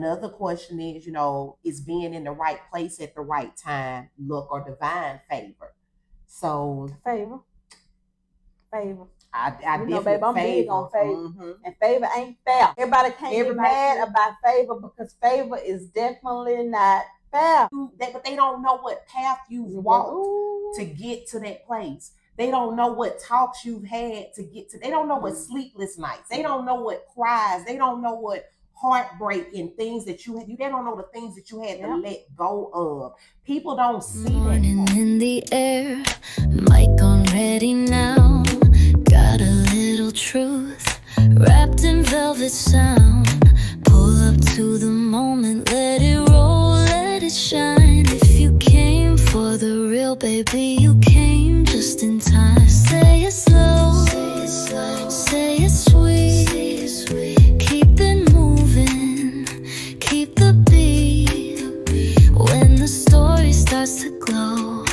Another question is being in the right place at the right time, luck or divine favor? So Favor. I You know, baby, definitely I'm big favor. on favor. And favor ain't fair. Everybody can't get mad about favor because favor is definitely not fair. But they don't know what path you've walked to get to that place. They don't know what talks you've had to get to. They don't know what sleepless nights. They don't know what cries. They don't know what heartbreak and things that you had. They don't know the things that you had to let go of. People don't see Morning in the air, mic on ready now. Got a little truth wrapped in velvet sound. Pull up to the moment, let it roll, let it shine. If you came for the real, baby, you came just in time. Say it slow, say it sweet. Keep it moving, keep the beat. When the story starts to glow,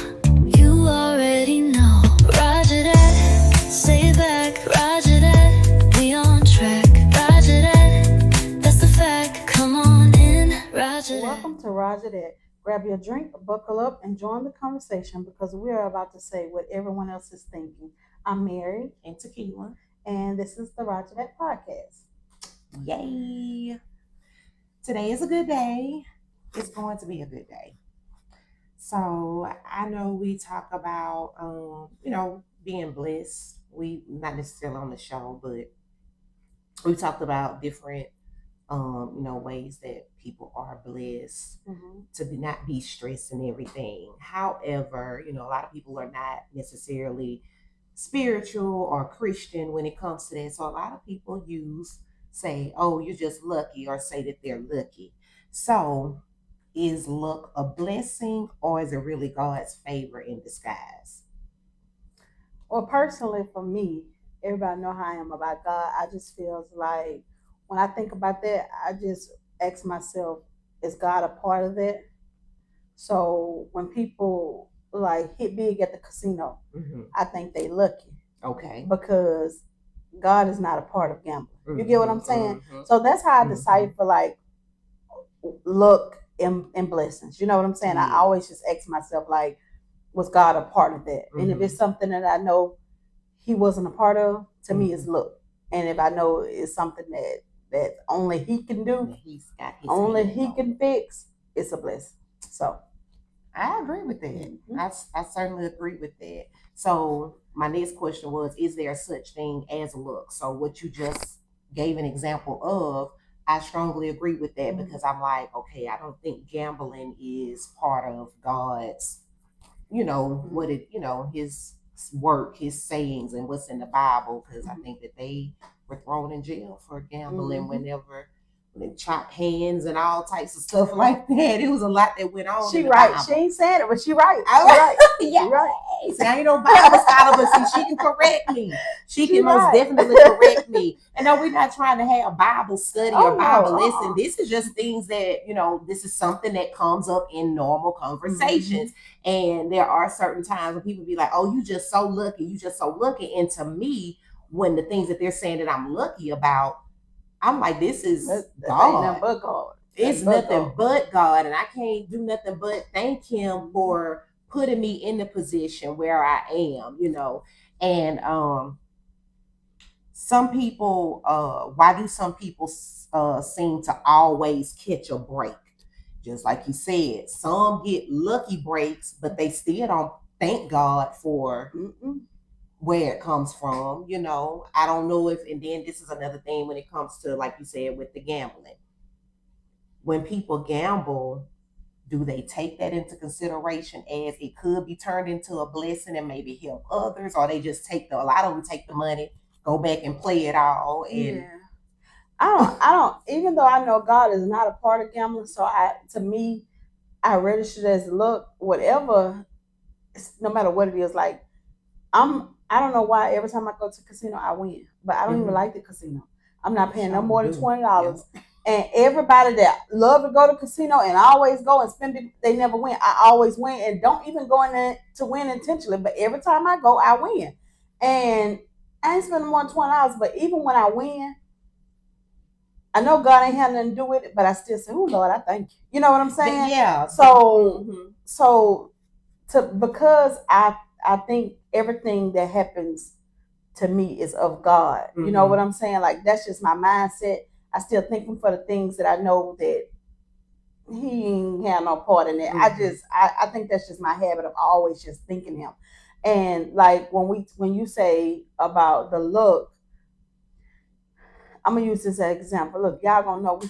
you already know. Roger that, say back, roger that. We on track, roger that. That's the fact, come on in, roger that. Welcome to Roger That. Grab your drink, buckle up, and join the conversation because we are about to say what everyone else is thinking. I'm Mary. and tequila. And this is the Roger That podcast. Yay! Today is a good day. It's going to be a good day. So I know we talk about being blessed. We not necessarily on the show, but we talked about different ways that people are blessed to not be stressed and everything. However, a lot of people are not necessarily spiritual or Christian when it comes to that. So a lot of people say, oh, you're just lucky, or say that they're lucky. So is luck a blessing, or is it really God's favor in disguise? Well, personally, for me, everybody know how I am about God. I just feels like when I think about that, I just ask myself, is God a part of that? So when people like hit big at the casino, I think they lucky. Okay. Because God is not a part of gambling. You get what I'm saying? So that's how I decide for like luck and blessings. You know what I'm saying? I always just ask myself like, was God a part of that? And if it's something that I know he wasn't a part of, to me it's luck. And if I know it's something that only he can do, he's got his only he can fix, it's a blessing. So I agree with that. I certainly agree with that. So my next question was, is there such thing as luck? So what you just gave an example of, I strongly agree with that because I'm like, okay, I don't think gambling is part of God's, his work, his sayings, and what's in the Bible. Because I think that they were thrown in jail for gambling whenever they chopped hands and all types of stuff like that. It was a lot that went on. She right. Bible. She ain't saying it, but she right. She right. Yeah. Right. See, I ain't no Bible scholar, but see, she can correct me. She can most definitely correct me. And no, we're not trying to have a Bible study or Bible lesson. This is just things that, this is something that comes up in normal conversations. And there are certain times when people be like, oh, you just so lucky. You just so lucky. And to me, when the things that they're saying that I'm lucky about, I'm like, this is God. Nothing but God. It's nothing but God. And I can't do nothing but thank him for putting me in the position where I am, And some people, why do some people seem to always catch a break? Just like you said, some get lucky breaks, but they still don't thank God for where it comes from. I don't know if, and then this is another thing when it comes to, like you said, with the gambling. When people gamble, do they take that into consideration as it could be turned into a blessing and maybe help others, or they just a lot of them take the money, go back and play it all? And I don't, even though I know God is not a part of gambling, so to me, I register as luck, whatever, no matter what it is. Like, I don't know why every time I go to casino, I win, but I don't even like the casino. I'm not paying no more than $20. And everybody that love to go to casino and always go and spend it, they never win. I always win and don't even go in there to win intentionally. But every time I go, I win. And I ain't spending more than $20. But even when I win, I know God ain't had nothing to do with it, but I still say, "Oh Lord, I thank you." You know what I'm saying? Yeah. So, so because I think everything that happens to me is of God. You know what I'm saying? Like that's just my mindset. I still thank Him for the things that I know that He ain't had no part in it. I think that's just my habit of always just thinking Him. And like when you say about the look, I'm gonna use this as an example. Look, y'all gonna know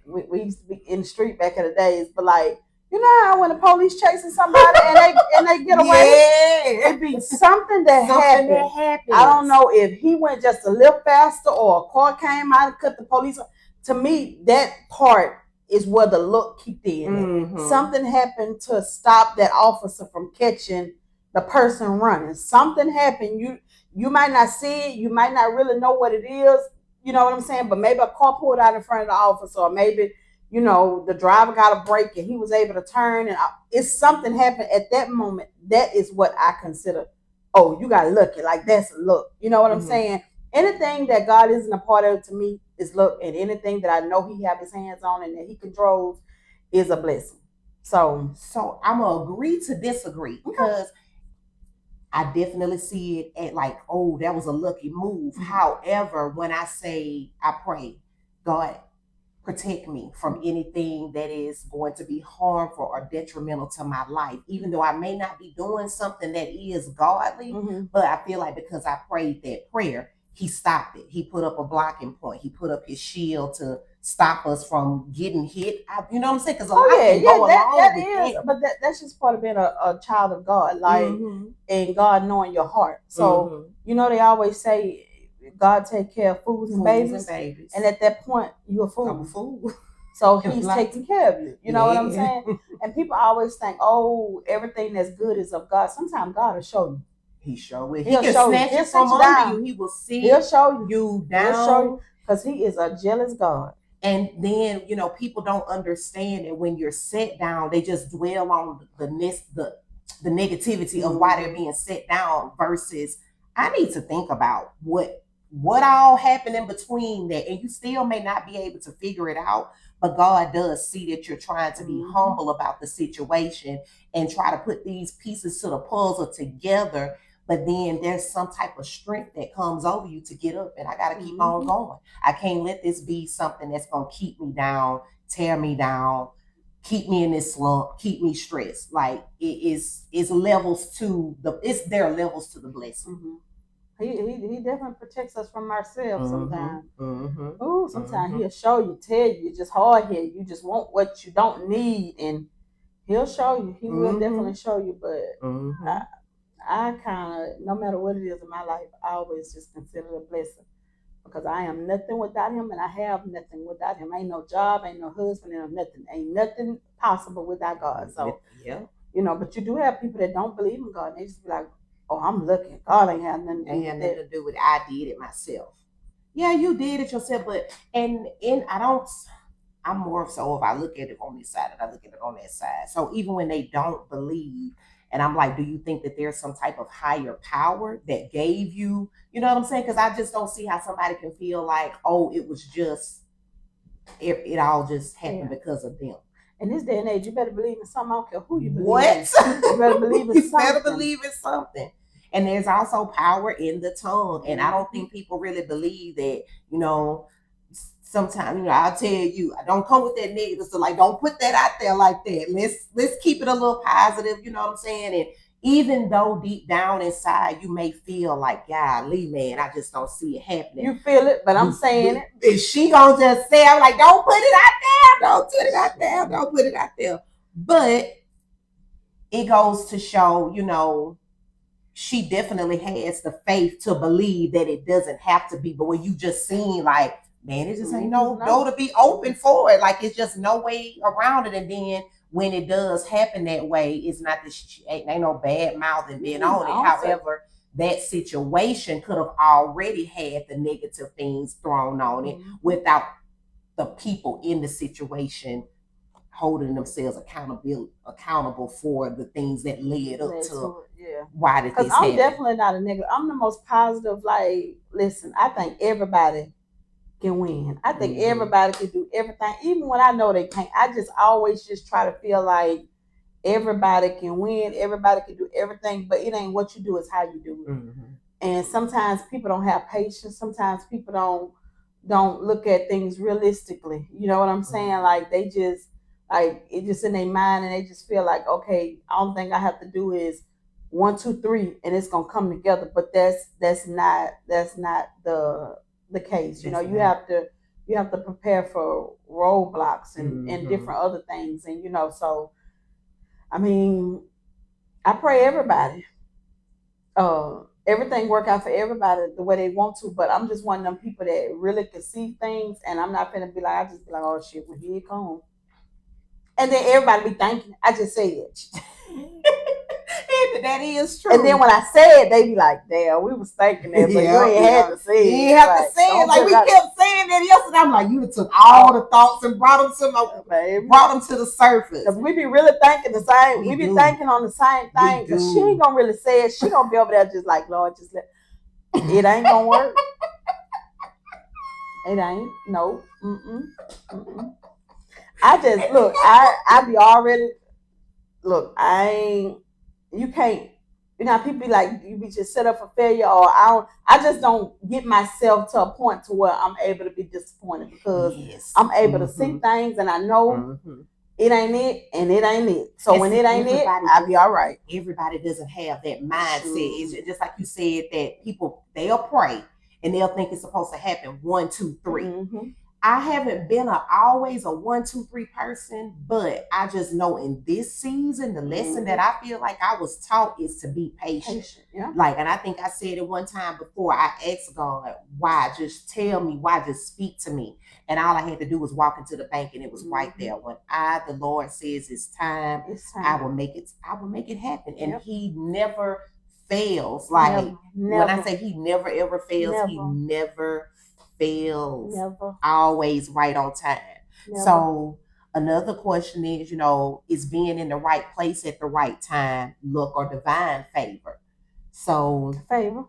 we used to be in the street back in the days, but like you know how when the police chasing somebody and they get away, Yeah. it be something that Something that happened. happens. I don't know if he went just a little faster or a car came out and cut the police. To me, that part is where the look kicked in. Something happened to stop that officer from catching the person running. Something happened. You might not see it. You might not really know what it is. You know what I'm saying? But maybe a car pulled out in front of the officer, or maybe the driver got a break and he was able to turn, and it's something happened at that moment. That is what I consider. Oh, you got lucky. Like that's a look. You know what I'm saying? Anything that God isn't a part of to me is look, and anything that I know He have His hands on and that He controls is a blessing. So I'm gonna agree to disagree because I definitely see it at like, oh, that was a lucky move. However, when I say I pray, God, protect me from anything that is going to be harmful or detrimental to my life, even though I may not be doing something that is godly. But I feel like because I prayed that prayer, He stopped it. He put up a blocking point. He put up His shield to stop us from getting hit. You know what I'm saying? Because a lot can go along that with is, that. but that's just part of being a child of God, like and God knowing your heart. So they always say God take care of fools and babies. And at that point, you're a fool. I'm a fool. So He's taking care of you. You know what I'm saying? And people always think, oh, everything that's good is of God. Sometimes God will show you. He sure will. He'll He can show snatch you. you from under you. He will sit He'll show you down. He'll show you because He is a jealous God. And then people don't understand that when you're set down, they just dwell on the negativity of why they're being set down versus I need to think about what all happened in between that, and you still may not be able to figure it out, but God does see that you're trying to be humble about the situation and try to put these pieces to the puzzle together. But then there's some type of strength that comes over you to get up, and I got to keep on going. I can't let this be something that's going to keep me down, tear me down, keep me in this slump, keep me stressed. Like it's levels to there are levels to the blessing. He definitely protects us from ourselves sometimes. Oh, sometimes He'll show you, tell you, you're just hard headed. You just want what you don't need, and He'll show you. He will definitely show you. But I kind of, no matter what it is in my life, I always just consider it a blessing because I am nothing without Him, and I have nothing without Him. Ain't no job, ain't no husband, ain't nothing. Ain't nothing possible without God. So, but you do have people that don't believe in God, and they just be like, oh, I'm lucky. God ain't had nothing to do with it. I did it myself. Yeah, you did it yourself, but I'm more so if I look at it on this side and I look at it on that side. So even when they don't believe, and I'm like, do you think that there's some type of higher power that gave you, you know what I'm saying? Because I just don't see how somebody can feel like, oh, it was just, it all just happened because of them. In this day and age, you better believe in something. I don't care who you believe in. You better believe in something. You better believe in something. And there's also power in the tongue. And I don't think people really believe that, sometimes, I'll tell you, I don't come with that negative. So like, don't put that out there like that. Let's keep it a little positive. You know what I'm saying? And even though deep down inside you may feel like, golly, man, I just don't see it happening. You feel it, but I'm saying it. Is she gonna just say, I'm like, don't put it out there, don't put it out there, don't put it out there. But it goes to show, she definitely has the faith to believe that it doesn't have to be. But when you just seen like, man, it just ain't no door to be open for it. Like it's just no way around it. And then when it does happen that way, it's not that she ain't no bad mouthing being on it. However, that situation could have already had the negative things thrown on it without the people in the situation holding themselves accountable for the things that led up to why did this happen. I'm definitely not a negative. I'm the most positive. Like, listen, I think everybody can win. I think Mhm. everybody can do everything, even when I know they can't. I just always just try to feel like everybody can win, everybody can do everything, but it ain't what you do, it's how you do it. Mhm. And sometimes people don't have patience. Sometimes people don't look at things realistically. You know what I'm saying? Mhm. Like they just like it just in their mind, and they just feel like, okay, all thing I have to do is 1, 2, 3, and it's gonna come together. But that's not the case. You know, That's not. you have to prepare for roadblocks and Mhm. different other things, and so I mean, I pray everything work out for everybody the way they want to. But I'm just one of them people that really can see things, and I'm not gonna be like, I just be like, oh shit, well here it comes, and then everybody be thinking I just say it. That is And then true. when I say it, they be like, damn, we was thinking that, but you Yeah, ain't had yeah. to say You it. ain't have to Like, say it. don't Like put it we out, kept saying that yesterday. I'm like, you took all the thoughts and baby. brought them to the surface. Cause we be really thinking the same. We We be do. thinking on the same We thing. Cause she ain't do. gonna really say it. She gonna be over there just like, Lord, just let it ain't gonna work. It ain't. No. Mm-mm. Mm-mm. I just look. I be already look. I ain't. You can't. You know, people be like, you be just set up for failure, or I don't. I just don't get myself to a point to where I'm able to be disappointed because Yes. I'm able to see things and I know it ain't it and it ain't it. So And when see, it ain't it, I'll be all right. everybody doesn't have that mindset. Sure. It's just like you said that people they'll pray and they'll think it's supposed to happen 1, 2, 3. Mm-hmm. I haven't been always a 1, 2, 3 person, but I just know in this season, the lesson that I feel like I was taught is to be patient. Yeah. Like, and I think I said it one time before. I asked God, "Why? Just tell me. Why? Just speak to me." And all I had to do was walk into the bank, and it was right there. When the Lord says it's time, I will make it. I will make it happen. And He never fails. Like never. when I say He never ever fails, He never fails. Always right on time. So another question is, is being in the right place at the right time luck or divine favor? So favor.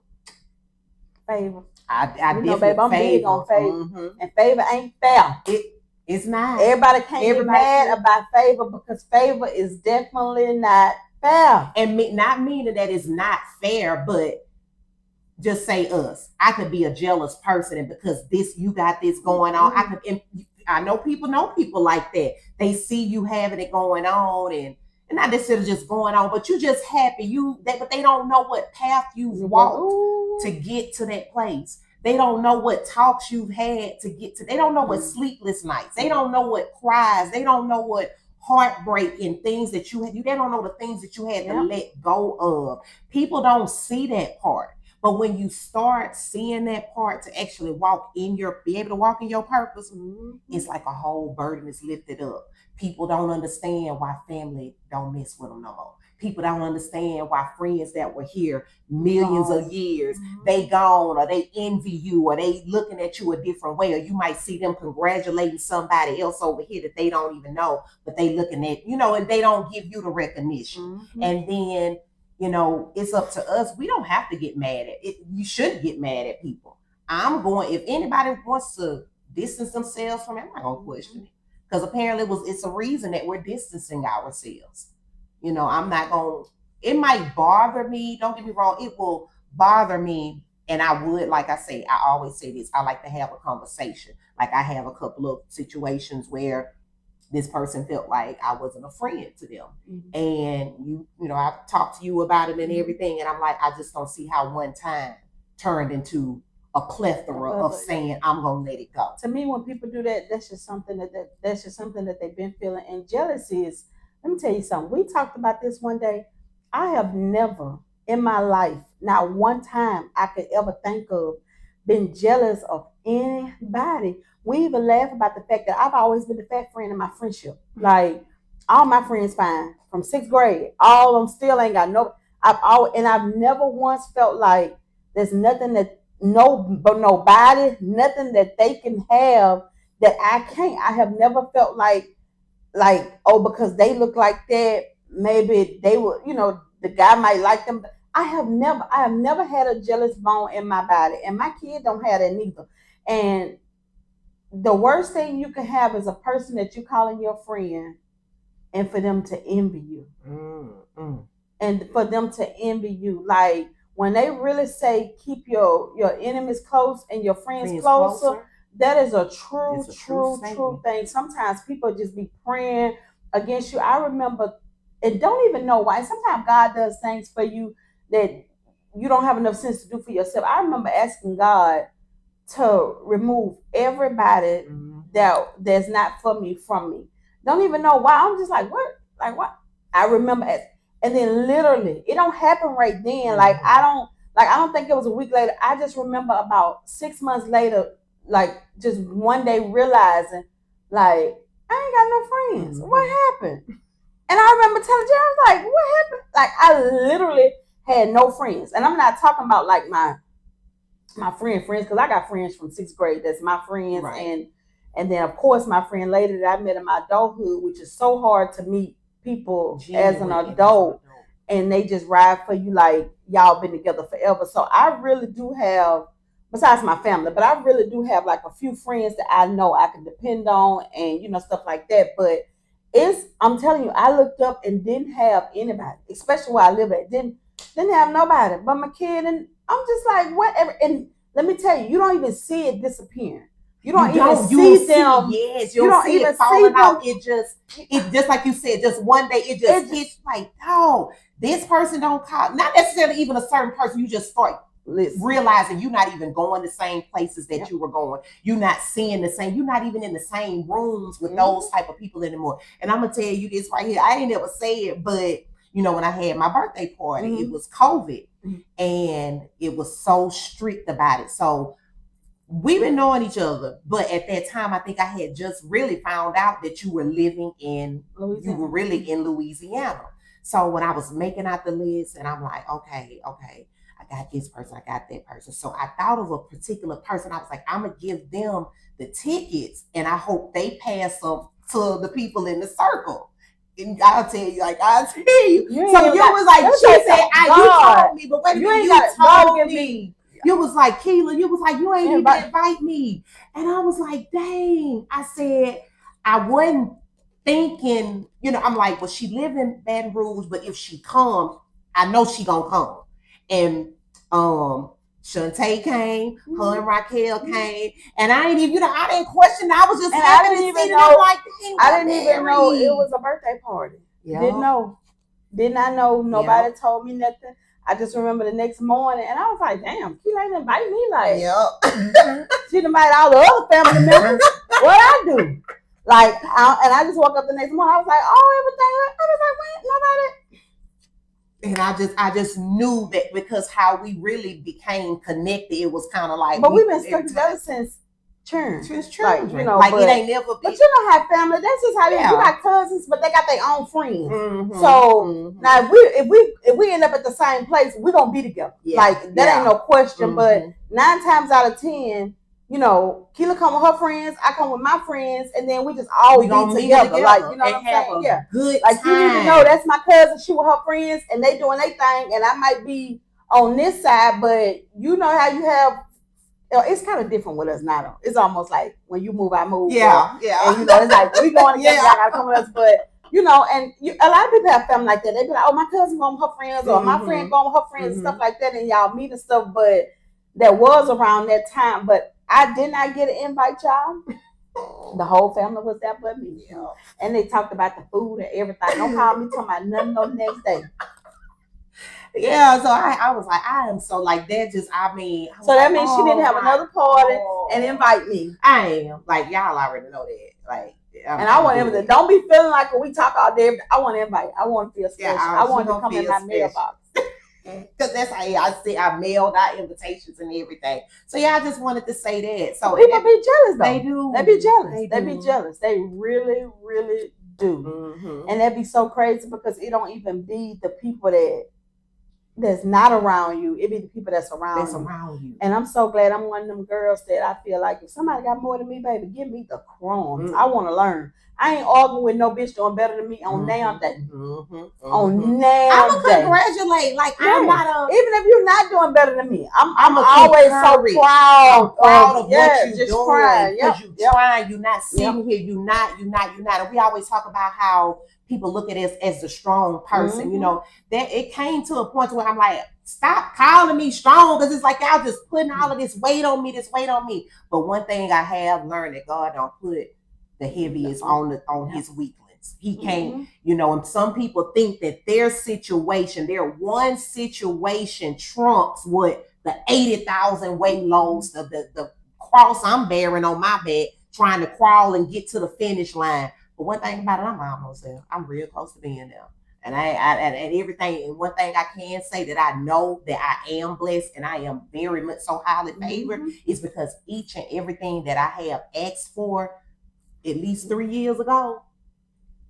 I definitely babe, I'm big on favor. And favor ain't fair. It's not. Everybody can't get mad about favor because favor is definitely not fair. And not meaning that it's not fair, but just say us. I could be a jealous person, and because you got this going on, I know people like that. They see you having it going on, and not necessarily just going on, but you just happy. But they don't know what path you've walked to get to that place. They don't know what talks you've had to get to. They don't know what sleepless nights. They don't know what cries. They don't know what heartbreak and things that you had. They don't know the things that you had to let go of. People don't see that part. But when you start seeing that part to actually be able to walk in your purpose, it's like a whole burden is lifted up. People don't understand why family don't mess with them no more. People don't understand why friends that were here millions of years, they gone, or they envy you, or they looking at you a different way, or you might see them congratulating somebody else over here that they don't even know, but they looking at, and they don't give you the recognition. And then it's up to us. We don't have to get mad at it. You shouldn't get mad at people. If anybody wants to distance themselves from it, I'm not going to question it. Because apparently it's a reason that we're distancing ourselves. I'm not going to, it might bother me. Don't get me wrong. It will bother me. And I would, like I say, I always say this, I like to have a conversation. Like I have a couple of situations where this person felt like I wasn't a friend to them. And I've talked to you about it and everything. And I'm like, I just don't see how one time turned into a plethora of saying, I'm going to let it go. To me, when people do that, that's just something that they've been feeling. And jealousy is, let me tell you something. We talked about this one day. I have never in my life, not one time I could ever think of, been jealous of anybody. We even laugh about the fact that I've always been the fat friend in my friendship. Like all my friends fine from 6th grade. All of them still ain't got no. I've never once felt like there's nothing that nobody, nothing that they can have that I can't. I have never felt like because they look like that, maybe they would, the guy might like them. I have never had a jealous bone in my body, and my kid don't have that neither. And the worst thing you can have is a person that you calling your friend and for them to envy you. And for them to envy you. Like when they really say keep your enemies close and your friends closer, that is a true thing. Sometimes people just be praying against you. I remember, and don't even know why. Sometimes God does things for you that you don't have enough sense to do for yourself. I remember asking God to remove everybody that's not for me from me. Don't even know why. I'm just like, what? Like what? I remember and then literally it don't happen right then. Like I don't think it was a week later. I just remember about 6 months later, like just one day realizing, like, I ain't got no friends. What happened? And I remember telling Jerry, I was like, what happened? Like I literally had no friends. And I'm not talking about like my friends, because I got friends from 6th grade. That's my friends, right. And then of course my friend later that I met in my adulthood, which is so hard to meet people as an adult, and they just ride for you like y'all been together forever. So I really do have, besides my family, but I really do have like a few friends that I know I can depend on, and stuff like that. But I'm telling you, I looked up and didn't have anybody, especially where I live at. Didn't have nobody but my kid, and I'm just like, whatever. And let me tell you, you don't even see it disappearing. You don't even see them. Yes, you don't even see them. It just like you said, just one day it just hits like, oh, this person don't call. Not necessarily even a certain person. You just start realizing you're not even going the same places that you were going. You're not seeing the same. You're not even in the same rooms with those type of people anymore. And I'm gonna tell you this right here. I ain't never say it, but when I had my birthday party, it was COVID, and it was so strict about it. So we've been knowing each other, but at that time, I think I had just really found out that you were living in Louisiana. You were really in Louisiana. So when I was making out the list, and I'm like, okay, I got this person, I got that person. So I thought of a particular person. I was like, I'm gonna give them the tickets, and I hope they pass them to the people in the circle. And I'll tell you. So you was like, she said, you told me, but wait a minute, you told me. You was like, Keela, you was like, you ain't even invite me. And I was like, dang. I said, I wasn't thinking, I'm like, well, she live in Baton Rouge, but if she come, I know she gonna come. And Shantae came, her and Raquel came, and I ain't even, I didn't question. I was just happy to see them. Like, I didn't even know it was a birthday party. Yep. Did not know. Nobody told me nothing. I just remember the next morning, and I was like, damn, Keela ain't invite me. Like, she invited all the other family members. What I do? Like, and I just woke up the next morning. I was like, oh, everything. I was like, wait, nobody. And I just knew that because how we really became connected, it was kind of like. But we've been stuck together since churn. Like, like it ain't never been. But you don't have family. That's just how you got cousins, but they got their own friends. So now if we end up at the same place, we're gonna be together. Like that ain't no question. But 9 times out of 10, Keela come with her friends, I come with my friends, and then we just all be together. Like, you know what I'm saying? Yeah. Good like time. You need to know that's my cousin, she with her friends, and they doing their thing, and I might be on this side, but you know how you have. It's kind of different with us now. It's almost like when you move, I move. Yeah. And it's like we going together. Y'all gotta come with us. But and a lot of people have family like that. They be like, "Oh, my cousin going with her friends," or "My friend going with her friends," and stuff like that. And y'all meet and stuff. But that was around that time. But I did not get an invite, y'all. The whole family was there but me. And they talked about the food and everything. Don't call me talking about nothing the next day. Yeah, so I was like, I am so like that. Just so that means she didn't have another party and invite me. I am like y'all already know that. Like, and I want everything. Don't be feeling like when we talk all day. I want to invite. I want to feel special. I want to come in my mailbox. Because that's how I say I mailed out invitations and everything. So I just wanted to say that. So people be jealous though. They do. They be jealous. They be jealous. They really, really do. And that'd be so crazy because it don't even be the people that's not around you. It be the people that's around you. And I'm so glad I'm one of them girls that I feel like if somebody got more than me, baby, give me the crumbs. I want to learn. I ain't arguing with no bitch doing better than me on now day. On now I'ma day. congratulate. Like Yeah. I'm not a. Even if you're not doing better than me, I'm I'ma always so encourage. proud. I'm proud of what you just doing crying. because you trying. You're not sitting Yep. here. You not. And we always talk about how people look at us as the strong person. You know that it came to a point where I'm like, stop calling me strong because it's like y'all just putting all of this weight on me. This weight on me. But one thing I have learned that God don't put the heaviest on His weaklings. He can't, you know, and some people think that their situation, their one situation trumps what the 80,000 weight loads, the cross I'm bearing on my back, trying to crawl and get to the finish line. But one thing about it, I'm almost there. I'm real close to being there. And and everything, and one thing I can say that I know that I am blessed and I am very much so highly favored is because each and everything that I have asked for at least 3 years ago,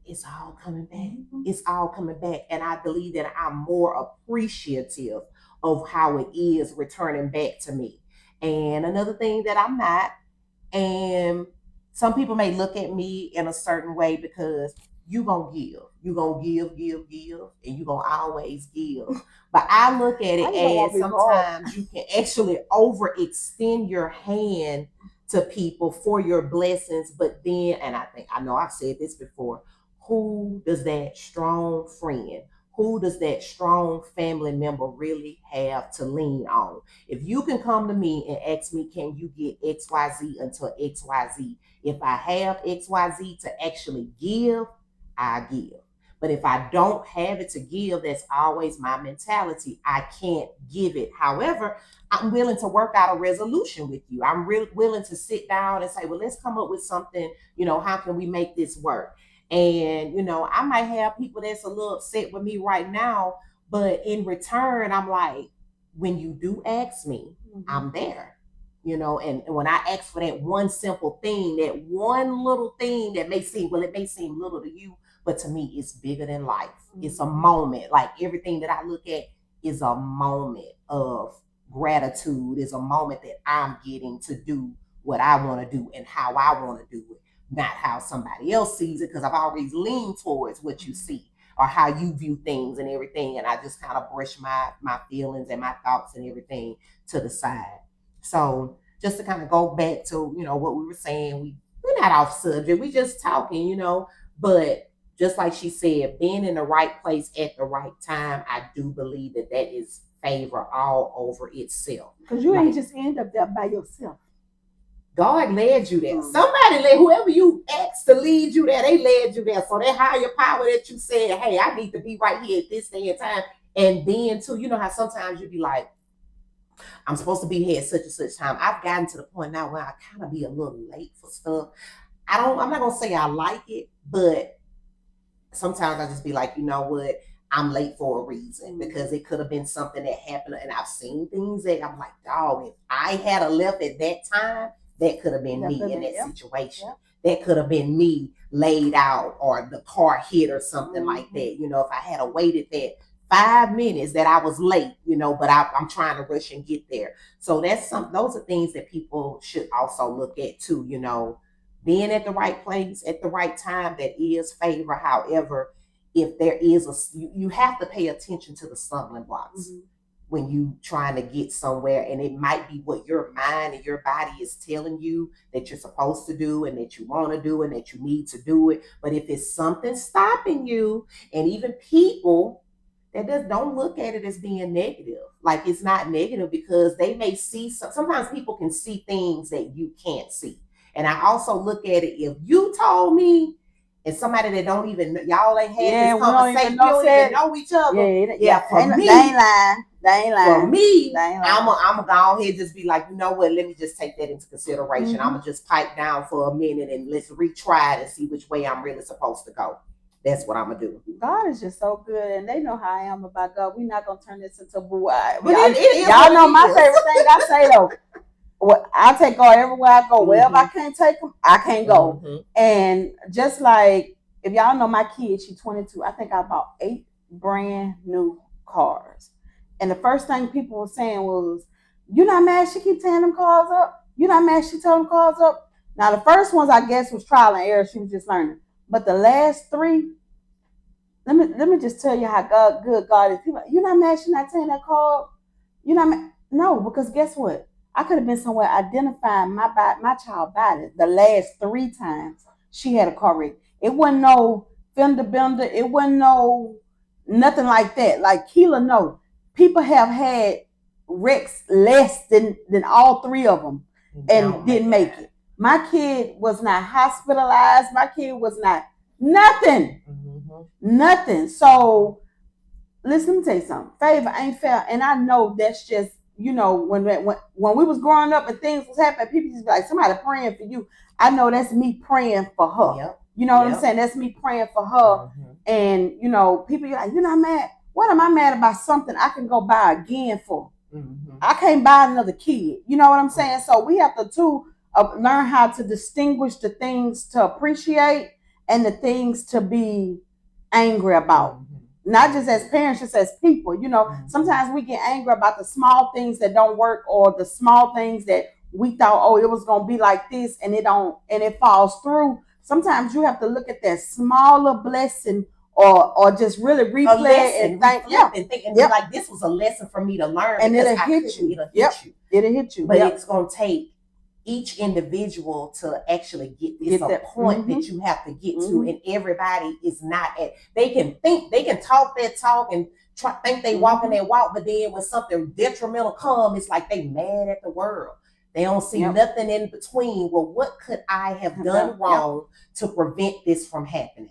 it's all coming back. It's all coming back. And I believe that I'm more appreciative of how it is returning back to me. And another thing that I'm not, and some people may look at me in a certain way because you gonna give. You gonna give, and you gonna always give. But I look at it as sometimes you can actually overextend your hand to people for your blessings. But then, and I know I've said this before, who does that strong friend, who does that strong family member really have to lean on? If you can come to me and ask me, can you get XYZ until XYZ? If I have XYZ to actually give, I give. But if I don't have it to give, that's always my mentality. I can't give it. However, I'm willing to work out a resolution with you. I'm willing to sit down and say, well, let's come up with something. You know, how can we make this work? And, you know, I might have people that's a little upset with me right now, but in return, I'm like, when you do ask me, I'm there. You know, and when I ask for that one simple thing, that one little thing that may seem, well, it may seem little to you, but to me, it's bigger than life. It's a moment. Like everything that I look at is a moment of gratitude, is a moment that I'm getting to do what I want to do and how I want to do it, not how somebody else sees it, because I've always leaned towards what you see or how you view things and everything. And I just kind of brush my feelings and my thoughts and everything to the side. So just to kind of go back to, you know, what we were saying, we're not off subject. We just talking, you know, but just like she said, being in the right place at the right time, I do believe that that is favor all over itself. Because you ain't just end up there by yourself. God led you there. Somebody led, whoever you asked to lead you there, they led you there. So that higher power that you said, hey, I need to be right here at this day and time. And then too, you know how sometimes you be like, I'm supposed to be here at such and such time. I've gotten to the point now where I kind of be a little late for stuff. I'm not gonna say I like it, but sometimes I just be like, you know what? I'm late for a reason because it could have been something that happened. And I've seen things that I'm like, dog, if I had a left at that time, that could have been me in that situation. That could have been me laid out or the car hit or something like that. You know, if I had waited that 5 minutes that I was late, you know, but I'm trying to rush and get there. So those are things that people should also look at too, you know, being at the right place at the right time, that is favor. However, if there is you have to pay attention to the stumbling blocks when you trying to get somewhere, and it might be what your mind and your body is telling you that you're supposed to do and that you want to do and that you need to do it. But if it's something stopping you, and even people that don't look at it as being negative, like it's not negative, because they may see sometimes people can see things that you can't see. And I also look at it, if you told me, and somebody that don't even, y'all ain't had this conversation, we don't even know each other. For me, they ain't lying. For me, I'm gonna go ahead and just be like, you know what, let me just take that into consideration. I'm gonna just pipe down for a minute and let's retry it and see which way I'm really supposed to go. That's what I'm gonna do. God is just so good, and they know how I am about God. We're not gonna turn this into boo. Y'all know my favorite thing I say though. I take God everywhere I go. Wherever I can't take them, I can't go. And just like, if y'all know my kid, she's 22. I think I bought 8 brand new cars. And the first thing people were saying was, "You not mad she keep tearing them cars up? You not mad she tearing them cars up?" Now the first ones I guess was trial and error. She was just learning. But the last three, let me just tell you how good God is. People, you're not mad, she's not saying that call. You're not mad. No, because guess what? I could have been somewhere identifying my child body the last three times she had a car wreck. It wasn't no fender bender. It wasn't no nothing like that. Like Keela, no. People have had wrecks less than all three of them and didn't make it. My kid was not hospitalized. My kid was not nothing. Nothing. So listen, let me tell you something. Favor ain't fair, and I know that's just when we was growing up and things was happening, people just be like somebody praying for you. I know that's me praying for her. Yep. You know what I'm saying? That's me praying for her. And people are like, you're not mad. What am I mad about? Something I can go buy again for. I can't buy another kid. You know what I'm saying? So we have to learn how to distinguish the things to appreciate and the things to be angry about. Not just as parents, just as people. Sometimes we get angry about the small things that don't work, or the small things that we thought, oh, it was gonna be like this, and it falls through. Sometimes you have to look at that smaller blessing, or just really replay and think, and be like, this was a lesson for me to learn, and it'll hit you. It'll hit you. But it's gonna take each individual to actually get a point that you have to get to, and everybody is not at. They can talk that talk and think they walking that walk, but then when something detrimental come, it's like they mad at the world. They don't see nothing in between. Well, what could I have done wrong to prevent this from happening?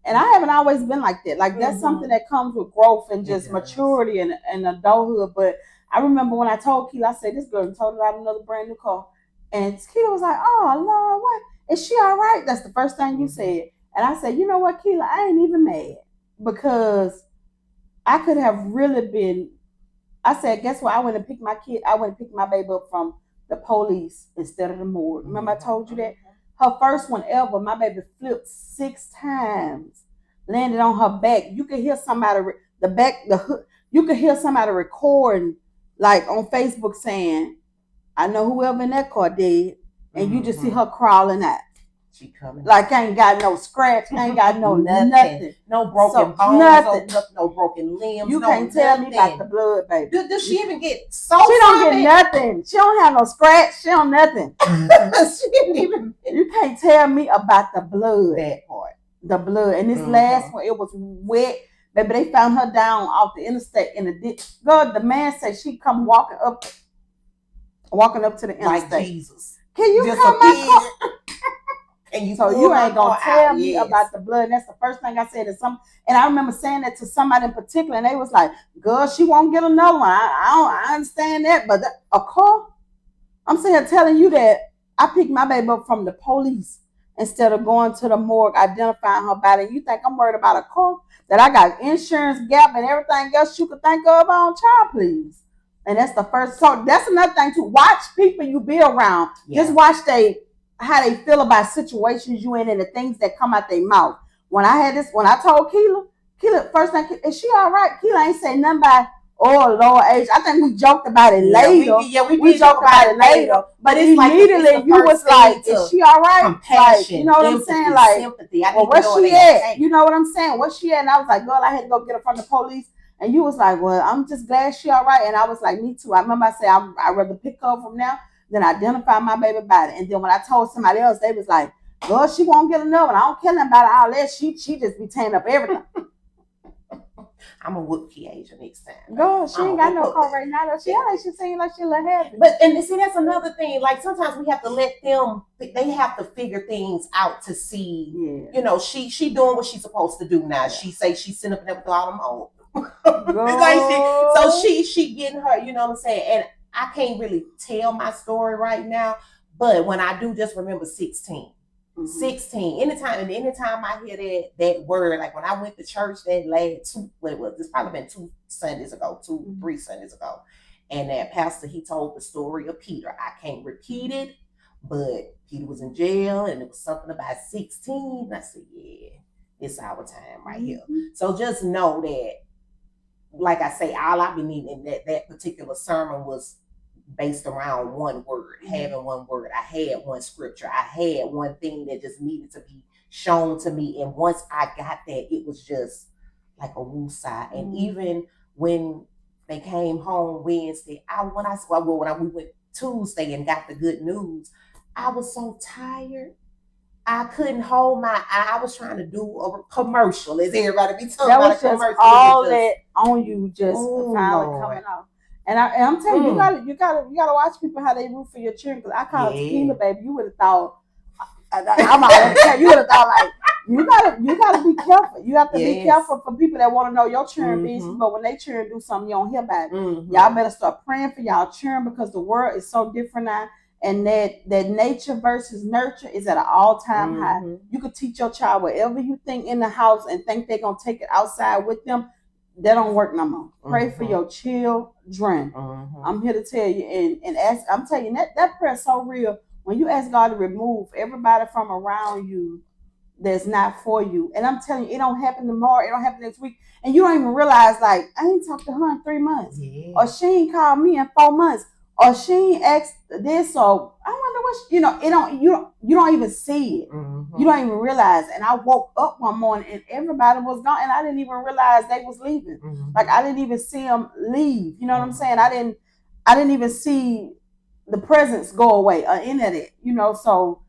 And I haven't always been like that. Like that's something that comes with growth and just maturity and adulthood. But I remember when I told Keela, I said, this girl told her I had another brand new car. And Keela was like, oh, Lord, what? Is she all right? That's the first thing you said. And I said, you know what, Keela, I ain't even mad, because I could have really been. I said, guess what? I went and picked my baby up from the police instead of the morgue. Remember I told you that? Her first one ever, my baby flipped 6 times, landed on her back. You could hear somebody, you could hear somebody recording, like on Facebook saying, I know whoever in that car did, and you just see her crawling out. She coming. Like ain't got no scratch, ain't got no nothing. No broken bones, nothing. No broken limbs. You can't tell me about the blood, baby. Does she even get so? She don't get nothing. She don't have no scratch. She don't nothing. She didn't even. You can't tell me about the blood. That part. The blood. And this last one, it was wet. Baby, they found her down off the interstate in the ditch. God, the man said she come walking up to the interstate. Like Jesus. Can you come my car? And you ain't gonna tell me about the blood. And that's the first thing I said to some. And I remember saying that to somebody in particular, and they was like, "Girl, she won't get another one." I understand that, but a car. I'm saying, telling you that I picked my baby up from the police instead of going to the morgue, identifying her body. You think I'm worried about a car that I got insurance gap and everything else you could think of on child, please? And that's the first. So that's another thing to watch people you be around. Yeah. Just watch how they feel about situations you in and the things that come out their mouth. When I told Keela, first thing, is she all right? Keela ain't say nothing about, oh Lord, age. I think we joked about it later. We joked about it later. But it's immediately like you was like, is she all right? Compassion, like, you know what I'm saying? Like, sympathy. Well, where's she at? You know what I'm saying? Where's she at? And I was like, girl, I had to go get her from the police. And you was like, well, I'm just glad she all right. And I was like, me too. I remember I said, I'd rather pick her from now than identify my baby body. And then when I told somebody else, they was like, girl, she won't get another one. I don't care nothing about all that. She just be tearing up everything. I'm going to whoop Kiasia next time. Girl, she ain't got no car right now. She seems like she a little happy. But, and see, that's another thing. Like, sometimes we have to let them, they have to figure things out to see, you know, she doing what she's supposed to do now. Yeah. She say she's sitting up there with all them old. So she getting her, you know what I'm saying? And I can't really tell my story right now, but when I do, just remember 16. 16. Anytime I hear that word, like when I went to church that last it's probably been 3 Sundays ago, and that pastor, he told the story of Peter. I can't repeat it, but Peter was in jail, and it was something about 16. I said, yeah, it's our time right here. So just know that, like I say, all I've been needing in that particular sermon was based around one word, having one word. I had one scripture. I had one thing that just needed to be shown to me. And once I got that, it was just like a woosah. And even when they came home Wednesday, we went Tuesday and got the good news, I was so tired. I couldn't hold my eye. I was trying to do a commercial, as everybody be talking That about was a just commercial. all that on you, just Oh, finally Lord. coming off. And I'm telling you, you gotta watch people how they root for your children. Because I call it tequila, baby. You would have thought I'm out. You would have thought like you gotta be careful. You have to be careful for people that want to know your children business. But when they children do something, you don't hear about it. Y'all better start praying for y'all children because the world is so different now. And that nature versus nurture is at an all-time high. You could teach your child whatever you think in the house and think they're gonna take it outside with them. That don't work no more. Pray for your children. I'm here to tell you, and ask. I'm telling you that prayer is so real. When you ask God to remove everybody from around you that's not for you, and I'm telling you, it don't happen tomorrow. It don't happen next week, and you don't even realize like I ain't talked to her in 3 months, or she ain't called me in 4 months. Or she ain't asked this, so I wonder what you don't even see it. You don't even realize. And I woke up one morning and everybody was gone, and I didn't even realize they was leaving. Like I didn't even see them leave. You know what I'm saying? I didn't even see the presence go away or any of it. So.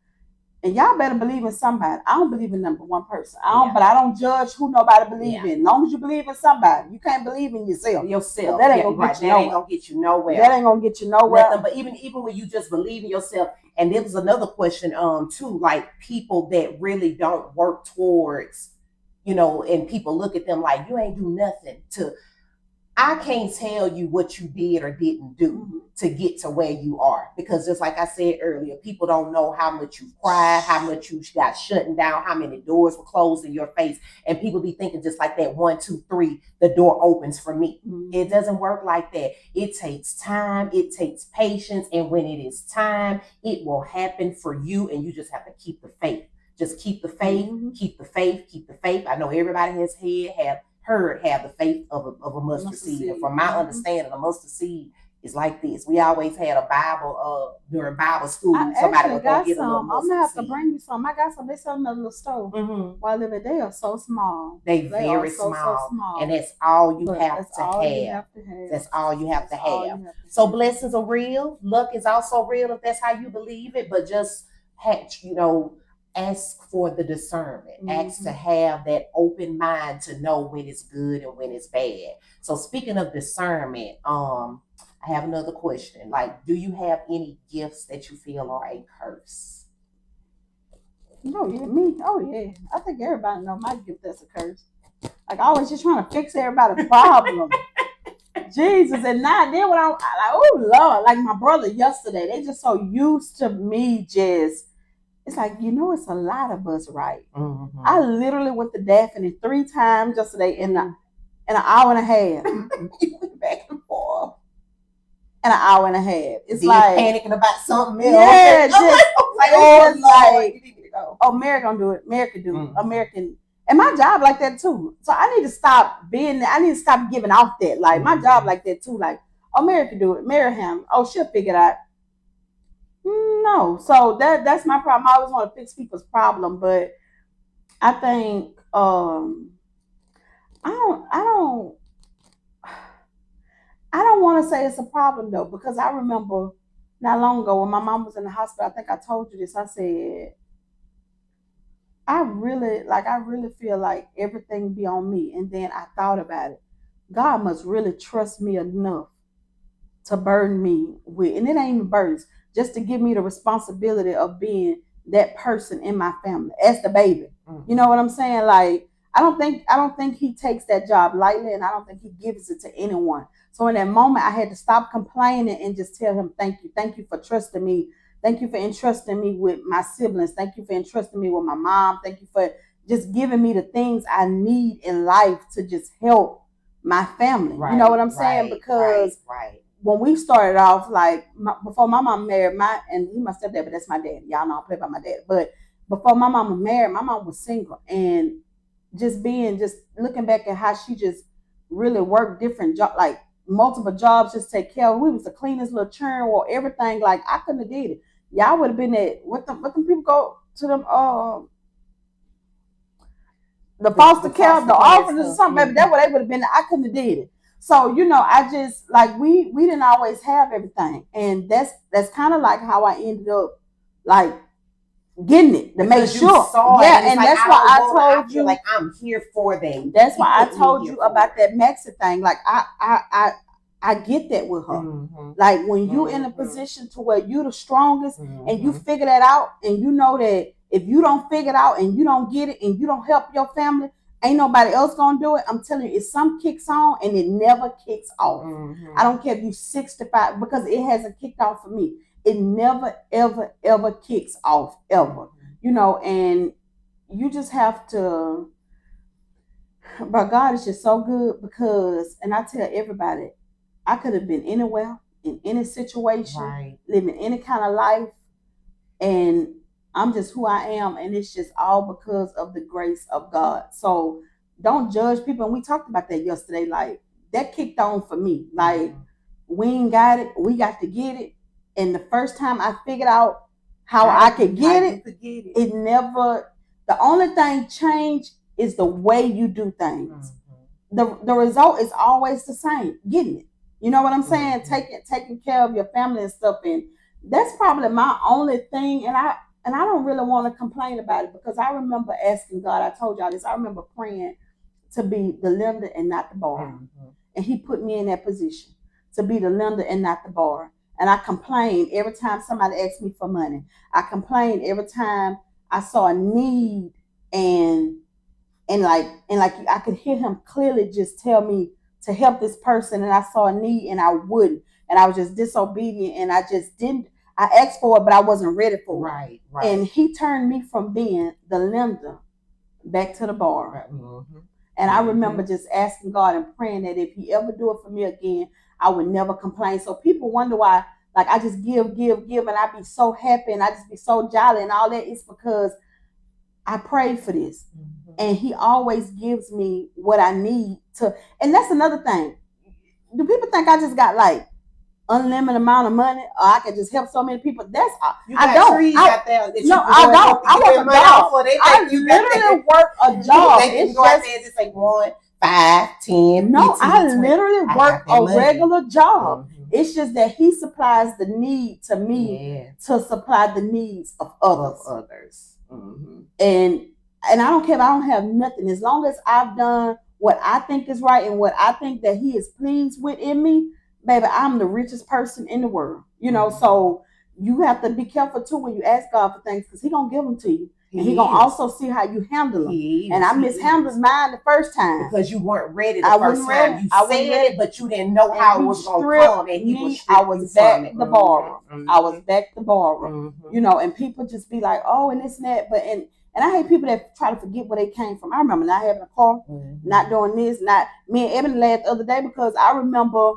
And y'all better believe in somebody. I don't believe in number one person. But I don't judge who nobody believe in. As long as you believe in somebody, you can't believe in yourself. That ain't gonna get you nowhere. That ain't gonna get you nowhere. That ain't gonna get you nowhere. Nothing. But even when you just believe in yourself, and there was another question too, like people that really don't work towards, and people look at them like you ain't do nothing to. I can't tell you what you did or didn't do to get to where you are. Because just like I said earlier, people don't know how much you cried, how much you got shutting down, how many doors were closed in your face. And people be thinking just like that 1, 2, 3, the door opens for me. It doesn't work like that. It takes time. It takes patience. And when it is time, it will happen for you. And you just have to keep the faith. Just keep the faith, keep the faith, keep the faith. I know everybody has have the faith of a mustard seed. And from my understanding, a mustard seed is like this. We always had a Bible during Bible school. Somebody would go get a little mustard seed. I'm gonna have to bring you some. I got some. They sell them at the store. While living, they are so small. They very small. So small. And that's all you have to have. That's all you have to have. So blessings are real. Luck is also real if that's how you believe it. But just ask for the discernment. Ask to have that open mind to know when it's good and when it's bad. So speaking of discernment, I have another question. Like, do you have any gifts that you feel are a curse? No, yeah, me. Oh yeah. I think everybody know my gift that's a curse. Like I always just trying to fix everybody's problem. Jesus, and now then when I'm like, oh Lord, like my brother yesterday, they just so used to me just. It's like, it's a lot of us, right? I literally went to Daphne 3 times yesterday in an hour and a half. You went back and forth. In an hour and a half. It's like panicking about something else. Yeah, you need me to go. Oh, Mary gonna do it. Mary can do it. American. And my job like that too. So I need to stop being there. I need to stop giving off that. Like my job like that too. Like, oh, Mary can do it. Mary him. Oh, she'll figure it out. No, so that's my problem. I always want to fix people's problem, but I think I don't want to say it's a problem though, because I remember not long ago when my mom was in the hospital. I think I told you this. I said I really feel like everything be on me, and then I thought about it. God must really trust me enough to burden me with, and it ain't even burdens, just to give me the responsibility of being that person in my family as the baby. You know what I'm saying? Like I don't think he takes that job lightly, and I don't think he gives it to anyone. So in that moment, I had to stop complaining and just tell him, thank you for trusting me. Thank you for entrusting me with my siblings. Thank you for entrusting me with my mom. Thank you for just giving me the things I need in life to just help my family. You know what I'm saying? Because when we started off, like before my mom married and he my stepdad, but that's my dad. Y'all know I play by my dad. But before my mom was married, my mom was single, and just looking back at how she just really worked different jobs, like multiple jobs, just take care of. We was the cleanest little churn or everything. Like I couldn't have did it. Y'all would have been at what them people go to them the foster care, the orphans or stuff. something, baby, that's what they would have been. I couldn't have did it. So, I just like we didn't always have everything. And that's kind of like how I ended up like getting it to make sure. Yeah, and like, that's why I told you like I'm here for them. That's why I told you about that Maxi thing. Like I get that with her. Mm-hmm. Like when you in a position to where you the strongest and you figure that out, and you know that if you don't figure it out and you don't get it and you don't help your family, ain't nobody else gonna do it. I'm telling you, if some kicks on and it never kicks off. I don't care if you 65, because it hasn't kicked off for me. It never, ever, ever kicks off, ever. And you just have to. But God is just so good, because, and I tell everybody, I could have been anywhere, in any situation, right, living any kind of life, and I'm just who I am, and it's just all because of the grace of God. So don't judge people. And we talked about that yesterday. Like, that kicked on for me. Like, we ain't got it, we got to get it. And the first time I figured out how I could get it, it never. The only thing changed is the way you do things. The result is always the same, getting it. You know what I'm saying? Taking care of your family and stuff. And that's probably my only thing. And I don't really want to complain about it, because I remember asking God, I told y'all this, I remember praying to be the lender and not the borrower. And he put me in that position to be the lender and not the borrower. And I complained every time somebody asked me for money. I complained every time I saw a need, and like I could hear him clearly just tell me to help this person, and I saw a need and I wouldn't, and I was just disobedient, and I just didn't. I asked for it, but I wasn't ready for it. Right. And he turned me from being the lender back to the borrower. And I remember just asking God and praying that if he ever do it for me again, I would never complain. So people wonder why, like, I just give, and I be so happy and I just be so jolly and all that. It's because I prayed for this. And he always gives me what I need to. And that's another thing. Do people think I just got like unlimited amount of money, or I can just help so many people? That's I don't. Trees out there that no, I don't. I work a job. I literally work a job. It's just like 1, 5, 10. No, I literally work a regular job. It's just that he supplies the need to me to supply the needs of others. And I don't care if I don't have nothing, as long as I've done what I think is right and what I think that he is pleased with in me, baby, I'm the richest person in the world. So you have to be careful too when you ask God for things, because he gonna give them to you. And he gonna also see how you handle them. And I mishandled mine the first time. Because you weren't ready the first time. You said it, but you didn't know how it was going to come. And I was back the borrower. I was back the borrower. And people just be like, oh, and this and that. But and I hate people that try to forget where they came from. I remember not having a car, not doing this, not me and Ebony laughed the other day, because I remember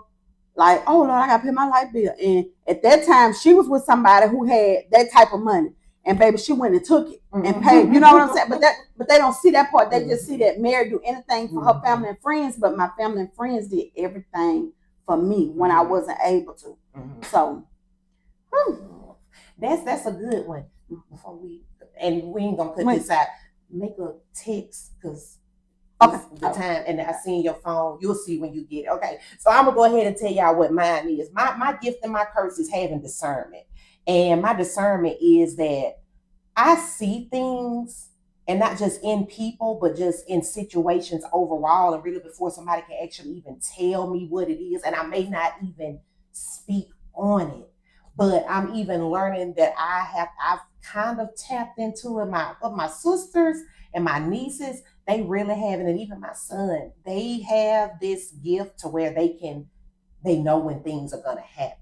like, oh Lord, I gotta pay my light bill. And at that time, she was with somebody who had that type of money. And baby, she went and took it and paid. You know what I'm saying? But they don't see that part. They just see that Mary do anything for her family and friends. But my family and friends did everything for me when I wasn't able to. So that's a good one. Before we ain't gonna put this out. Make a text, because the time, and I seen your phone. You'll see when you get it. Okay, so I'm gonna go ahead and tell y'all what mine is. My gift and my curse is having discernment. And my discernment is that I see things, and not just in people, but just in situations overall, and really before somebody can actually even tell me what it is. And I may not even speak on it, but I'm even learning that I've kind of tapped into it. My sisters and my nieces, they really have it. And even my son, they have this gift to where they know when things are going to happen.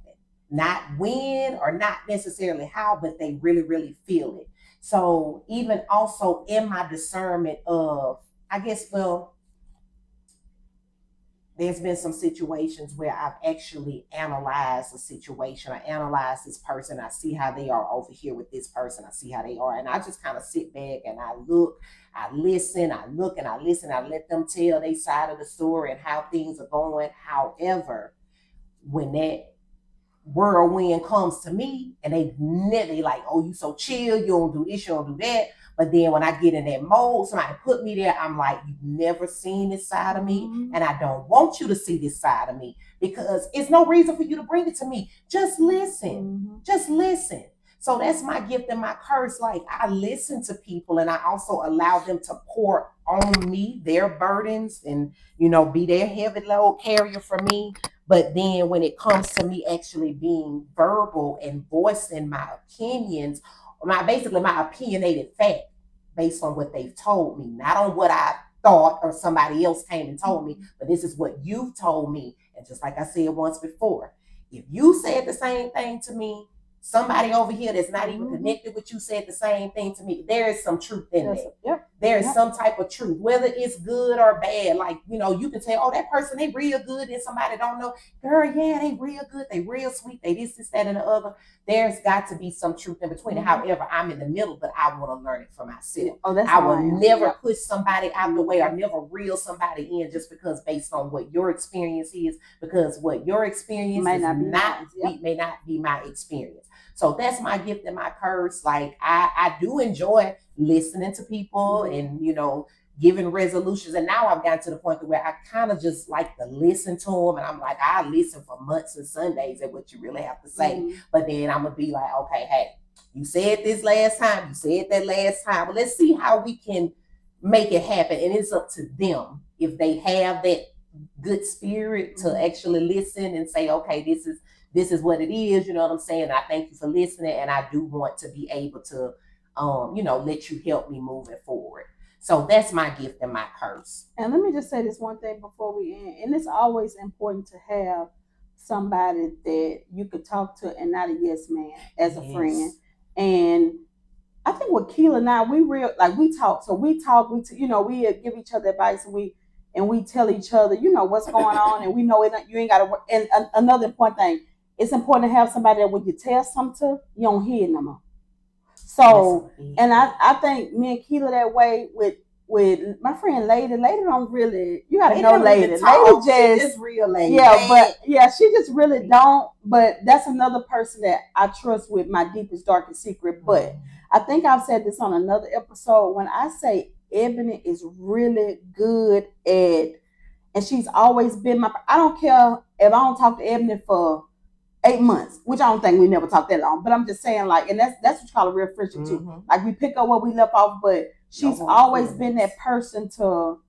Not when, or not necessarily how, but they really, really feel it. So even also in my discernment of, I guess, there's been some situations where I've actually analyzed a situation. I analyze this person. I see how they are over here with this person. I see how they are. And I just kind of sit back and I look, I listen, I look and I listen. I let them tell their side of the story and how things are going. However, when that whirlwind comes to me, and they like, oh, you so chill, you don't do this, you don't do that. But then when I get in that mode, somebody put me there, I'm like, you've never seen this side of me, and I don't want you to see this side of me because it's no reason for you to bring it to me. Just listen. Just listen. So that's my gift and my curse. Like I listen to people and I also allow them to pour on me their burdens and, be their heavy load carrier for me. But then when it comes to me actually being verbal and voicing my opinions, basically my opinionated fact based on what they've told me, not on what I thought or somebody else came and told me, but this is what you've told me. And just like I said once before, if you said the same thing to me, somebody over here that's not even connected with you said the same thing to me. There is some truth in that. Yep. There is some type of truth, whether it's good or bad. Like, you can tell, oh, that person, they real good, and somebody don't know. Girl, yeah, they real good, they real sweet, they this, that, and the other. There's got to be some truth in between. However, I'm in the middle, but I want to learn it for myself. Oh, that's I will never push somebody out the way or never reel somebody in just because based on what your experience is, because what your experience may not be my experience. So that's my gift and my curse. Like I do enjoy listening to people and giving resolutions. And now I've gotten to the point where I kind of just like to listen to them. And I'm like, I listen for months and Sundays at what you really have to say. But then I'm gonna be like, okay, hey, you said this last time, you said that last time. Well, let's see how we can make it happen. And it's up to them if they have that good spirit to actually listen and say, okay, this is what it is, you know what I'm saying? I thank you for listening, and I do want to be able to, let you help me moving forward. So that's my gift and my curse. And let me just say this one thing before we end. And it's always important to have somebody that you could talk to and not a yes man as a friend. And I think with Keela now, we talk. So we talk, we give each other advice, and we tell each other, what's going on, and we know it. You ain't got to. And another important thing, it's important to have somebody that when you tell something to, you don't hear it no more. So, and I think me and Keela that way with my friend Lady. Lady don't really, you gotta know Lady. Lady just real lady. Yeah, but yeah, she just really don't. But that's another person that I trust with my deepest, darkest secret. But I think I've said this on another episode. When I say Ebony is really good at, and she's always been I don't care if I don't talk to Ebony for 8 months, which I don't think we never talked that long. But I'm just saying, like, and that's what you call a real friendship too. Like we pick up where we left off, but she's always been that person to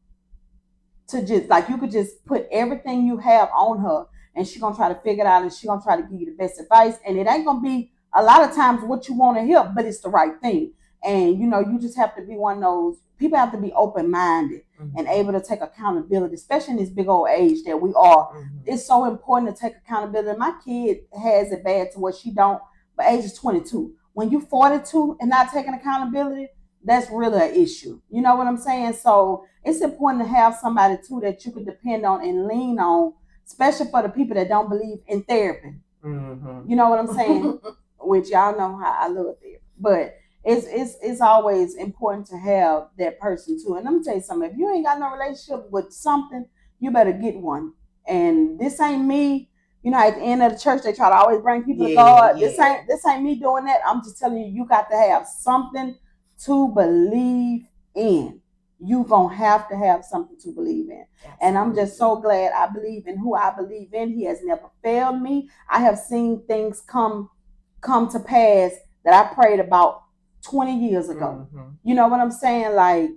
just like you could just put everything you have on her, and she's gonna try to figure it out, and she's gonna try to give you the best advice. And it ain't gonna be a lot of times what you want to hear, but it's the right thing. And you just have to be one of those people. Have to be open-minded and able to take accountability, especially in this big old age that we are. It's so important to take accountability. My kid has it bad to what she don't, but age is 22. When you're 42 and not taking accountability, that's really an issue. You know what I'm saying? So it's important to have somebody too that you can depend on and lean on, especially for the people that don't believe in therapy. You know what I'm saying? Which y'all know how I love therapy, but it's always important to have that person too. And let me tell you something, if you ain't got no relationship with something, you better get one. And this ain't me, at the end of the church, they try to always bring people to God. Yeah. This ain't me doing that. I'm just telling you, you got to have something to believe in. You gonna have to have something to believe in. Absolutely. And I'm just so glad I believe in who I believe in. He has never failed me. I have seen things come to pass that I prayed about 20 years ago. You know what I'm saying? Like,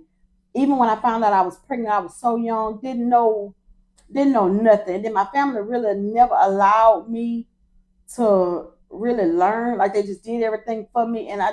even when I found out I was pregnant, I was so young, didn't know nothing. And then my family really never allowed me to really learn. Like, they just did everything for me. And I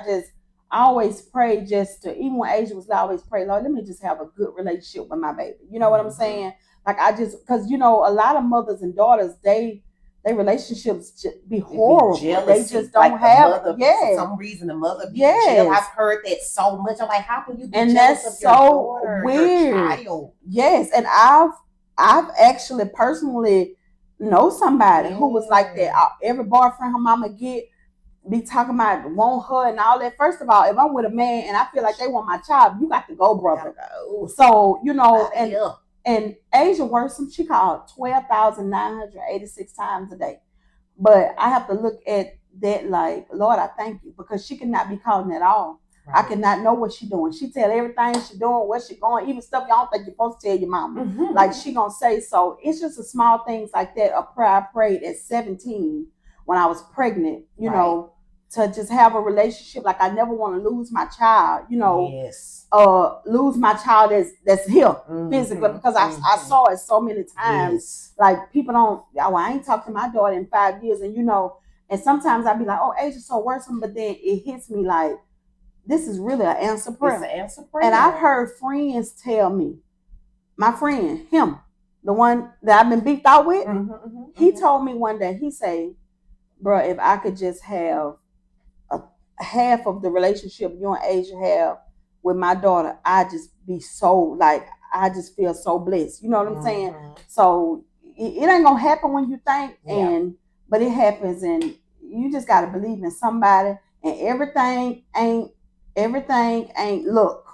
always prayed even when Asia was, I always pray, Lord, let me just have a good relationship with my baby. You know what I'm saying? Like, because, a lot of mothers and daughters, they relationships be horrible. They just don't have it. Yeah. For some reason, the mother be jealous. I've heard that so much. I'm like, how can you be jealous of your daughter, weird. Your child? Yes, and I've actually personally know somebody who was like that. Every boyfriend her mama be talking about want her and all that. First of all, if I'm with a man and I feel like they want my child, you got to go, brother. So and Asia Worsham, she called 12,986 times a day. But I have to look at that like, Lord, I thank you, because she cannot be calling at all. I cannot know what she doing. She tell everything she doing, where she going, even stuff y'all don't think you're supposed to tell your mama. Like she gonna say. So it's just a small things like that. A prayer I prayed at 17 when I was pregnant, you know, to just have a relationship. Like I never want to lose my child, you know. Lose my child that's here physically, because I saw it so many times. Like people don't, oh, I ain't talked to my daughter in 5 years, and you know, and sometimes I'd be like, oh, age is so worrisome, but then it hits me like, this is really an answer prayer. It's an answer prayer. And I've heard friends tell me, my friend, him, the one that I've been beat out with, he told me one day, he say, bro, if I could just have a half of the relationship you and Asia have with my daughter, I just be so, like, I just feel so blessed. You know what I'm saying? So it ain't gonna happen when you think, but it happens, and you just gotta believe in somebody. And everything ain't look.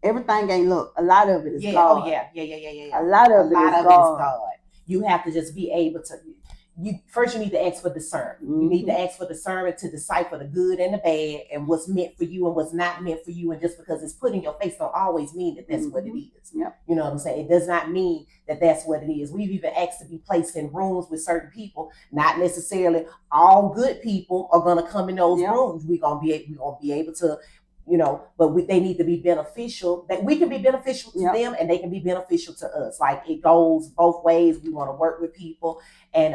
Everything ain't look. A lot of it is God. Oh yeah. A lot of it is God. You have to just be able to. You need to ask for discernment. You need to ask for discernment to decipher the good and the bad, and what's meant for you and what's not meant for you. And just because it's put in your face don't always mean that that's what it is. Yep. You know what I'm saying? It does not mean that that's what it is. We've even asked to be placed in rooms with certain people. Not necessarily all good people are going to come in those rooms. We're gonna be able to, you know, but they need to be beneficial. That we can be beneficial to them, and they can be beneficial to us. Like it goes both ways. We want to work with people, and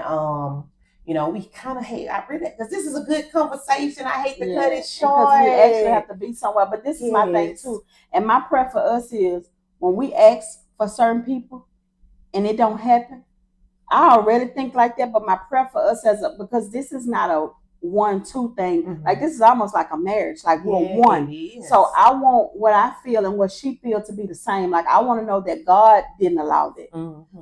you know, we kind of hate. I really, because this is a good conversation. I hate to cut it short because we actually have to be somewhere. But this is my thing too, and my prayer for us is when we ask for certain people, and it don't happen. I already think like that, but my prayer for us because this is not a 1-2 thing. Like this is almost like a marriage. Like we're one. So I want what I feel and what she feels to be the same. Like I want to know that God didn't allow that.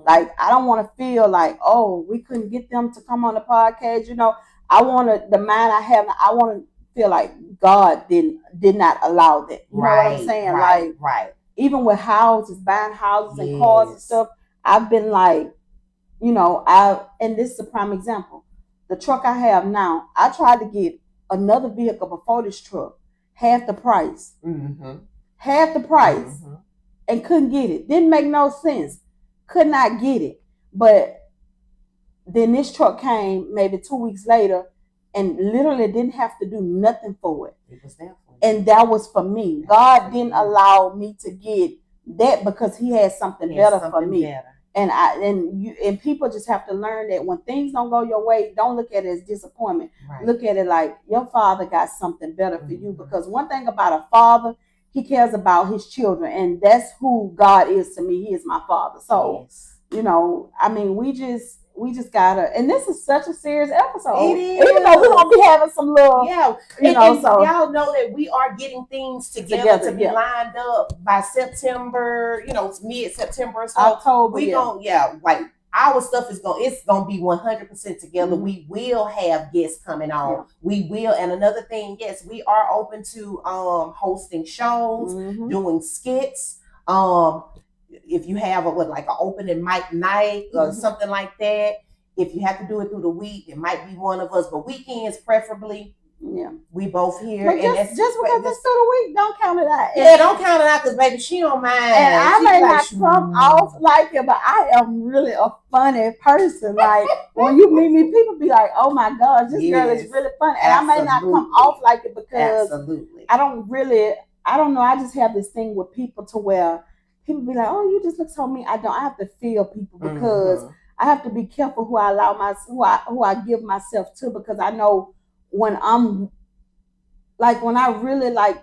Like I don't want to feel like, oh, we couldn't get them to come on the podcast. You know, I want to, the mind I have, I want to feel like God did not allow that. You know what I'm saying? Like even with houses, buying houses and cars and stuff, I've been like, you know, and this is a prime example. The truck I have now, I tried to get another vehicle before this truck, half the price, and couldn't get it. Didn't make no sense. Could not get it. But then this truck came maybe 2 weeks later, and literally didn't have to do nothing for it. It was there for you. And that was for me. God didn't allow me to get that because He had something better for me. And people just have to learn that when things don't go your way, don't look at it as disappointment. Look at it like your Father got something better for you. Because one thing about a father, he cares about his children, and that's who God is to me. He is my Father. So you know, I mean, we just gotta. And this is such a serious episode. It is. Even though we're gonna be having some little, you know, so y'all know that we are getting things together to be lined up by September. You know, mid-September. So October. We gonna like our stuff is gonna be 100% together. We will have guests coming on. We will, and another thing, yes, we are open to hosting shows, doing skits. If you have like an opening mic night or something like that, if you have to do it through the week, it might be one of us, but weekends preferably. Yeah, we both here. But just because it's through the week, don't count it out. Yeah, don't count it out because baby, she don't mind. And I may not come off like it, but I am really a funny person. Like when you meet me, people be like, "Oh my gosh, this girl is really funny," and I may not come off like it because I don't know. I just have this thing with people to where people be like, "Oh, you just look so mean." I have to feel people because I have to be careful who I allow who I give myself to, because I know when I'm like, when I really like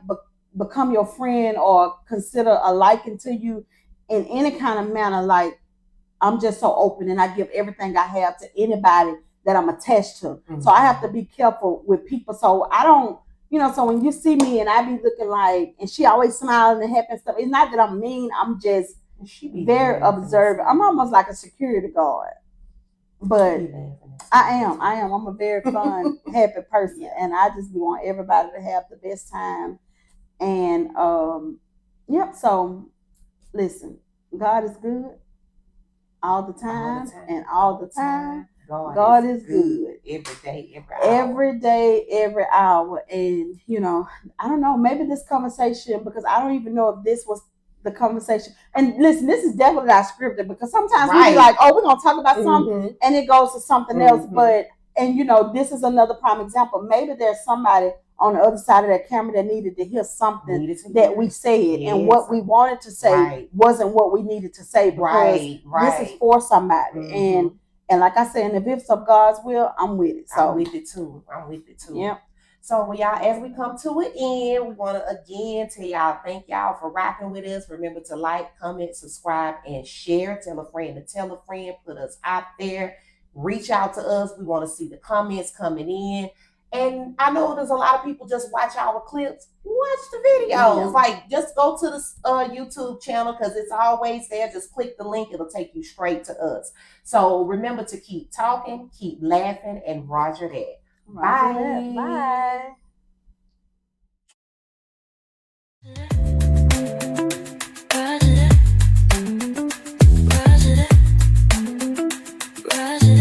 become your friend or consider a liking to you in any kind of manner, like I'm just so open and I give everything I have to anybody that I'm attached to. So I have to be careful with people. So I don't, you know, so when you see me and I be looking like, and she always smiling and happy and stuff, it's not that I'm mean, I'm just very observant. I'm almost like a security guard. But I am. I'm a very fun, happy person, and I just want everybody to have the best time. And so listen, God is good all the time, and all the time. God is good. Every day, every hour. Every day, every hour. And, I don't know, maybe this conversation, because I don't even know if this was the conversation. And listen, this is definitely not scripted, because sometimes we be like, oh, we're going to talk about something, and it goes to something else. But, and this is another prime example. Maybe there's somebody on the other side of that camera that needed to hear something that we said, and what we wanted to say wasn't what we needed to say, because this is for somebody. And like I said, if it's of God's will, I'm with it. So I'm with it too. Yep. So y'all, as we come to an end, we want to again tell y'all, thank y'all for rocking with us. Remember to like, comment, subscribe, and share. Tell a friend to tell a friend. Put us out there. Reach out to us. We want to see the comments coming in. And I know there's a lot of people just watch our clips. Watch the videos. Like, just go to the YouTube channel, because it's always there. Just click the link. It'll take you straight to us. So remember to keep talking, keep laughing, and Roger that. Bye. Bye.